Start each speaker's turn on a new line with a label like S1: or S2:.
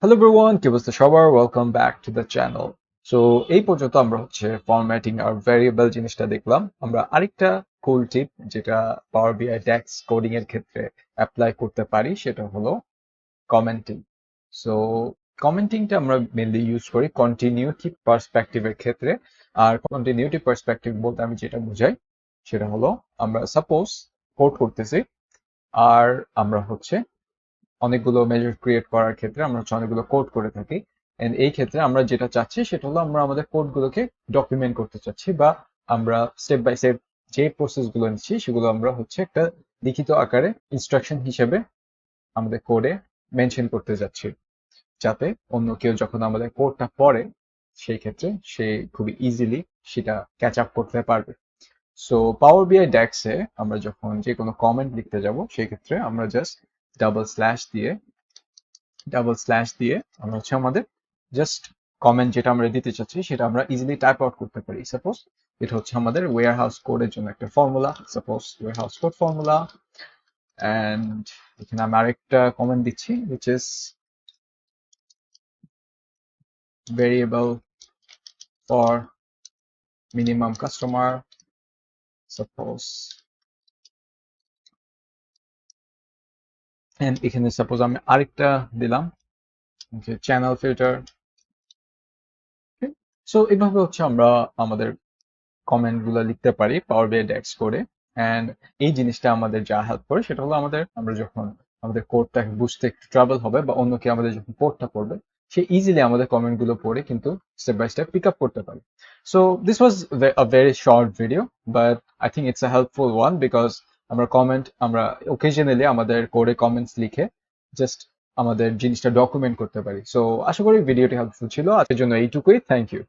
S1: Hello everyone, কি অবস্থা সবার? Welcome back to the channel. So এই পর্যন্ত আমরা ফরম্যাটিং আর ভ্যারিয়েবল জিনিসটা দেখলাম। আমরা আরেকটা কুল টিপ যেটা পাওয়ার বিআই ড্যাক্স কোডিং এর ক্ষেত্রে অ্যাপ্লাই করতে পারি সেটা হলো কমেন্টিং। সো কমেন্টিংটা আমরা মেনলি ইউজ করি কন্টিনিউটি পার্সপেক্টিভের ক্ষেত্রে। আর কন্টিনিউটি পার্সপেক্টিভ বলতে আমি যেটা বুঝাই সেটা হলো আমরা সাপোজ কোড করতেছি আর আমরা অনেকগুলো মেজর ক্রিয়েট করার ক্ষেত্রে আমরা অনেকগুলো কোড করে থাকি। এন্ড এই ক্ষেত্রে আমরা যেটা চাচ্ছি সেটা হলো আমরা আমাদের কোডগুলোকে ডকুমেন্ট করতে চাচ্ছি, বা আমরা স্টেপ বাই স্টেপ যে প্রসেসগুলো নিচ্ছি সেগুলো আমরা একটা লিখিত আকারে ইনস্ট্রাকশন হিসেবে আমাদের কোডে মেনশন করতে যাচ্ছি, যাতে অন্য কেউ যখন আমাদের কোডটা পড়ে সেই ক্ষেত্রে সে খুবই ইজিলি সেটা ক্যাচ আপ করতে পারবে। সো পাওয়ার বিআই ড্যাক্সে আমরা যখন যে কোনো কমেন্ট লিখতে যাব সেই ক্ষেত্রে আমরা জাস্ট ডাবল স্ল্যাশ দিয়ে আমরা আমাদের জাস্ট কমেন্ট যেটা আমরা দিতে চাচ্ছি সেটা আমরা ইজিলি টাইপ আউট করতে পারি। সাপোজ এটা আমাদের ওয়্যার হাউস কোডের জন্য একটা formula, suppose warehouse code formula, and এখানে আমি আরেকটা কমেন্ট দিচ্ছি which is variable for minimum customer, suppose, and এখানে সাপোজ আমি আরেকটা দিলাম চ্যানেল ফিল্টার। সো এইভাবে আমরা আমাদের কমেন্ট গুলো লিখতে পারি পাওয়ার বিআই ড্যাক্স করে। অ্যান্ড এই জিনিসটা আমাদের যা হেল্প করে সেটা হলো আমরা যখন আমাদের কোডটাকে বুঝতে একটু ট্রাভেল হবে বা অন্য কেউ আমাদের যখন কোডটা পড়বে সে ইজিলি আমাদের কমেন্ট গুলো পড়ে কিন্তু step by step pick up করতে পারে। So this was a very short video, but I think it's a helpful one because আমরা ওকেশনালি আমাদের কোডে কমেন্টস লিখে জাস্ট আমাদের জিনিসটা ডকুমেন্ট করতে পারি। সো আশা করি ভিডিওটি হেল্পফুল ছিল। আজকের জন্য এইটুকুই। Thank you.